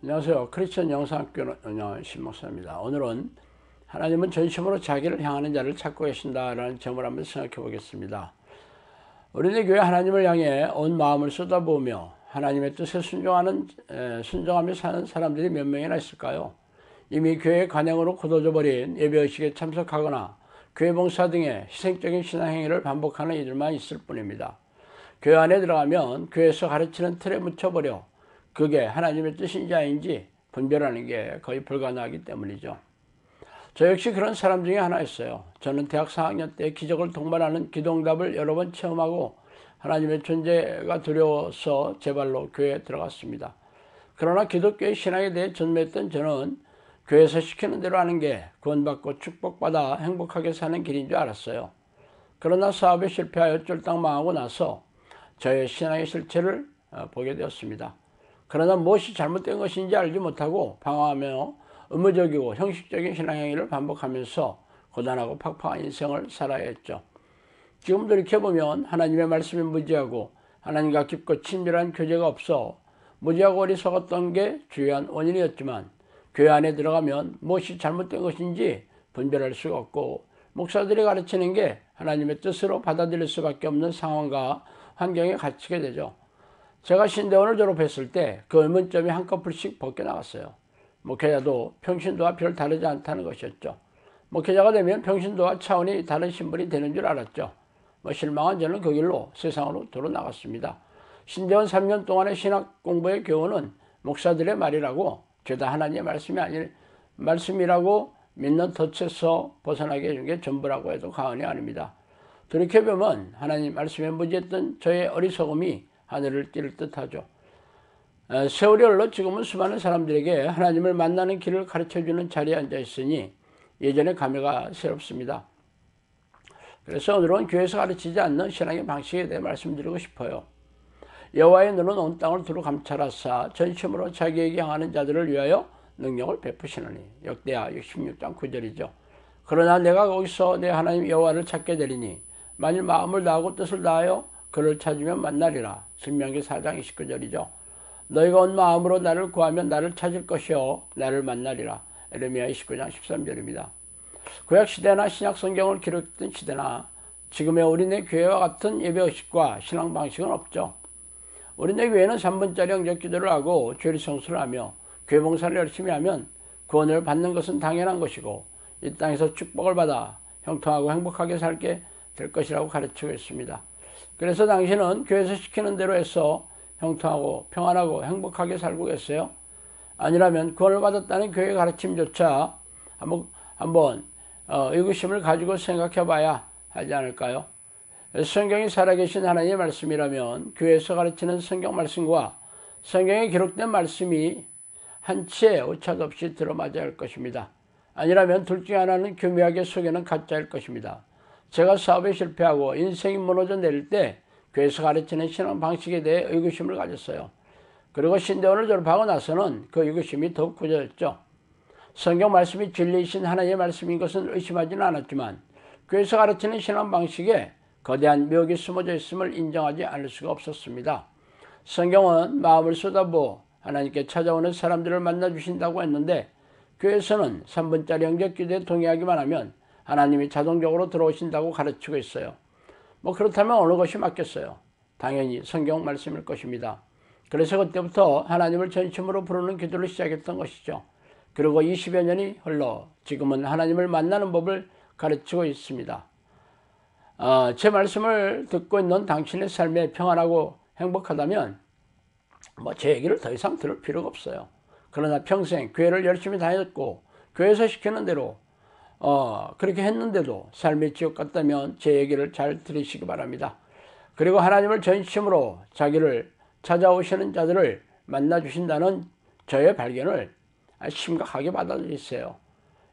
안녕하세요. 크리스천 영상학교 운영 신목사입니다. 오늘은 하나님은 전심으로 자기를 향하는 자를 찾고 계신다라는 점을 한번 생각해 보겠습니다. 우리네 교회 하나님을 향해 온 마음을 쏟아부으며 하나님의 뜻에 순종하며 사는 사람들이 몇 명이나 있을까요? 이미 교회 관행으로 굳어져 버린 예배의식에 참석하거나 교회 봉사 등의 희생적인 신앙행위를 반복하는 이들만 있을 뿐입니다. 교회 안에 들어가면 교회에서 가르치는 틀에 묻혀버려 그게 하나님의 뜻인지 아닌지 분별하는 게 거의 불가능하기 때문이죠. 저 역시 그런 사람 중에 하나였어요. 저는 대학 4학년 때 기적을 동반하는 기도응답을 여러 번 체험하고 하나님의 존재가 두려워서 제 발로 교회에 들어갔습니다. 그러나 기독교의 신앙에 대해 전무했던 저는 교회에서 시키는 대로 하는 게 구원받고 축복받아 행복하게 사는 길인 줄 알았어요. 그러나 사업에 실패하여 쫄딱 망하고 나서 저의 신앙의 실체를 보게 되었습니다. 그러나 무엇이 잘못된 것인지 알지 못하고 방황하며 의무적이고 형식적인 신앙행위를 반복하면서 고단하고 팍팍한 인생을 살아야 했죠. 지금 돌이켜보면 하나님의 말씀이 무지하고 하나님과 깊고 친밀한 교제가 없어 무지하고 어리석었던 게 주요한 원인이었지만 교회 안에 들어가면 무엇이 잘못된 것인지 분별할 수가 없고 목사들이 가르치는 게 하나님의 뜻으로 받아들일 수밖에 없는 상황과 환경에 갇히게 되죠. 제가 신대원을 졸업했을 때 그 의문점이 한꺼풀씩 벗겨나갔어요. 목회자도 평신도와 별 다르지 않다는 것이었죠. 목회자가 되면 평신도와 차원이 다른 신분이 되는 줄 알았죠. 실망한 저는 그 길로 세상으로 돌아나갔습니다. 신대원 3년 동안의 신학 공부의 교훈은 목사들의 말이라고 죄다 하나님의 말씀이라고 믿는 덫에서 벗어나게 해준 게 전부라고 해도 과언이 아닙니다. 돌이켜보면 하나님 말씀에 무지했던 저의 어리석음이 하늘을 찌를 듯하죠. 세월이 흘러 지금은 수많은 사람들에게 하나님을 만나는 길을 가르쳐주는 자리에 앉아 있으니 예전의 감회가 새롭습니다. 그래서 오늘은 교회에서 가르치지 않는 신앙의 방식에 대해 말씀드리고 싶어요. 여호와의 눈은 온 땅을 두루 감찰하사 전심으로 자기에게 향하는 자들을 위하여 능력을 베푸시느니. 역대하 66장 9절이죠. 그러나 내가 거기서 내 하나님 여호와를 찾게 되리니 만일 마음을 다하고 뜻을 다하여 그를 찾으면 만나리라. 신명기 4장 29절이죠. 너희가 온 마음으로 나를 구하면 나를 찾을 것이요 나를 만나리라. 에레미야 29장 13절입니다. 구약시대나 신약성경을 기록했던 시대나 지금의 우리네 교회와 같은 예배의식과 신앙 방식은 없죠. 우리네 교회는 3분짜리 영접기도를 하고 죄리 성수를 하며 교회 봉사를 열심히 하면 구원을 받는 것은 당연한 것이고 이 땅에서 축복을 받아 형통하고 행복하게 살게 될 것이라고 가르치고 있습니다. 그래서 당신은 교회에서 시키는 대로 해서 형통하고 평안하고 행복하게 살고 계세요? 아니라면 구원을 받았다는 교회의 가르침조차 한번 의구심을 가지고 생각해 봐야 하지 않을까요? 성경이 살아계신 하나님의 말씀이라면 교회에서 가르치는 성경 말씀과 성경에 기록된 말씀이 한치의 오차도 없이 들어맞아야 할 것입니다. 아니라면 둘 중에 하나는 교묘하게 속이는 가짜일 것입니다. 제가 사업에 실패하고 인생이 무너져 내릴 때 교회에서 가르치는 신앙 방식에 대해 의구심을 가졌어요. 그리고 신대원을 졸업하고 나서는 그 의구심이 더욱 굳어졌죠. 성경 말씀이 진리이신 하나님의 말씀인 것은 의심하지는 않았지만 교회에서 가르치는 신앙 방식에 거대한 묘역이 숨어져 있음을 인정하지 않을 수가 없었습니다. 성경은 마음을 쏟아부어 하나님께 찾아오는 사람들을 만나주신다고 했는데 교회에서는 3분짜리 영접기도에 동의하기만 하면 하나님이 자동적으로 들어오신다고 가르치고 있어요. 그렇다면 어느 것이 맞겠어요? 당연히 성경 말씀일 것입니다. 그래서 그때부터 하나님을 전심으로 부르는 기도를 시작했던 것이죠. 그리고 20여 년이 흘러 지금은 하나님을 만나는 법을 가르치고 있습니다. 제 말씀을 듣고 있는 당신의 삶에 평안하고 행복하다면 제 얘기를 더 이상 들을 필요가 없어요. 그러나 평생 교회를 열심히 다녔고 교회에서 시키는 대로 그렇게 했는데도 삶이 지옥 같다면 제 얘기를 잘 들으시기 바랍니다. 그리고 하나님을 전심으로 자기를 찾아오시는 자들을 만나주신다는 저의 발견을 심각하게 받아들이세요.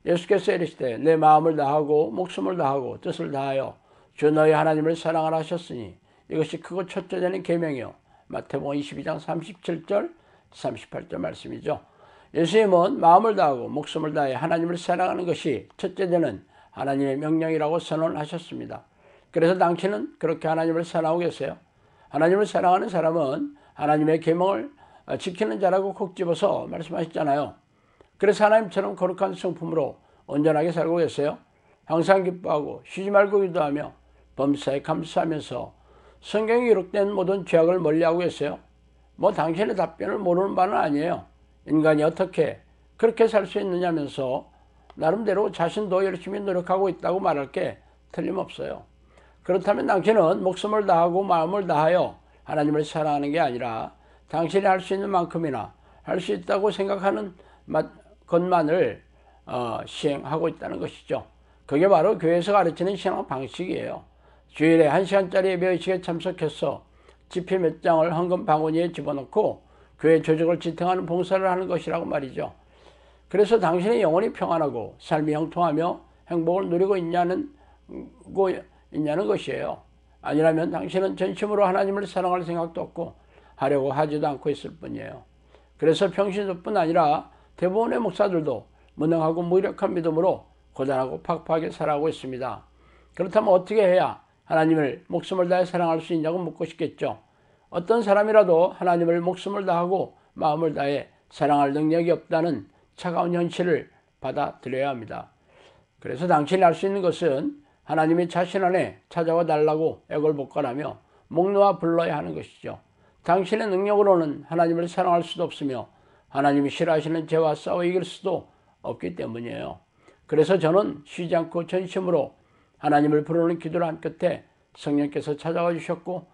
예수께서 이르시되 내 마음을 다하고 목숨을 다하고 뜻을 다하여 주 너희 하나님을 사랑하라 하셨으니 이것이 크고 첫째 되는 계명이요. 마태복음 22장 37절 38절 말씀이죠. 예수님은 마음을 다하고 목숨을 다해 하나님을 사랑하는 것이 첫째 되는 하나님의 명령이라고 선언하셨습니다. 그래서 당신은 그렇게 하나님을 사랑하고 계세요. 하나님을 사랑하는 사람은 하나님의 계명을 지키는 자라고 콕 집어서 말씀하셨잖아요. 그래서 하나님처럼 거룩한 성품으로 온전하게 살고 계세요. 항상 기뻐하고 쉬지 말고 기도하며 범사에 감사하면서 성경에 기록된 모든 죄악을 멀리하고 계세요. 뭐 당신의 답변을 모르는 바는 아니에요. 인간이 어떻게 그렇게 살 수 있느냐면서 나름대로 자신도 열심히 노력하고 있다고 말할 게 틀림없어요. 그렇다면 당신은 목숨을 다하고 마음을 다하여 하나님을 사랑하는 게 아니라 당신이 할 수 있는 만큼이나 할 수 있다고 생각하는 것만을 시행하고 있다는 것이죠. 그게 바로 교회에서 가르치는 신앙 방식이에요. 주일에 1시간짜리 예배의식에 참석해서 지폐 몇 장을 헌금 바구니에 집어넣고 교회 조직을 지탱하는 봉사를 하는 것이라고 말이죠. 그래서 당신의 영혼이 평안하고 삶이 형통하며 행복을 누리고 있냐는 것이에요. 아니라면 당신은 전심으로 하나님을 사랑할 생각도 없고 하려고 하지도 않고 있을 뿐이에요. 그래서 평신도뿐 아니라 대부분의 목사들도 무능하고 무력한 믿음으로 고단하고 팍팍하게 살아가고 있습니다. 그렇다면 어떻게 해야 하나님을 목숨을 다해 사랑할 수 있냐고 묻고 싶겠죠. 어떤 사람이라도 하나님을 목숨을 다하고 마음을 다해 사랑할 능력이 없다는 차가운 현실을 받아들여야 합니다. 그래서 당신이 할 수 있는 것은 하나님이 자신 안에 찾아와 달라고 애걸복걸하며 목 놓아 불러야 하는 것이죠. 당신의 능력으로는 하나님을 사랑할 수도 없으며 하나님이 싫어하시는 죄와 싸워 이길 수도 없기 때문이에요. 그래서 저는 쉬지 않고 전심으로 하나님을 부르는 기도를 한 끝에 성령께서 찾아와 주셨고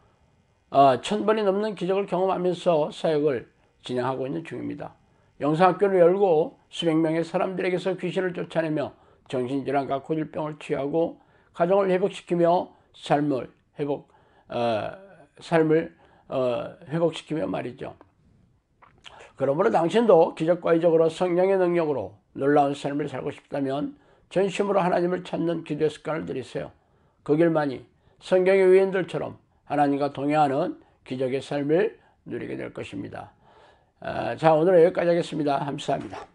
1000번이 넘는 기적을 경험하면서 사역을 진행하고 있는 중입니다. 영상학교를 열고 수백 명의 사람들에게서 귀신을 쫓아내며 정신질환과 고질병을 치유하고 가정을 회복시키며 삶을 회복시키며 말이죠. 그러므로 당신도 기적과 이적으로 성령의 능력으로 놀라운 삶을 살고 싶다면 전심으로 하나님을 찾는 기도의 습관을 들이세요. 그 길만이 성경의 위인들처럼 하나님과 동행하는 기적의 삶을 누리게 될 것입니다. 자, 오늘은 여기까지 하겠습니다. 감사합니다.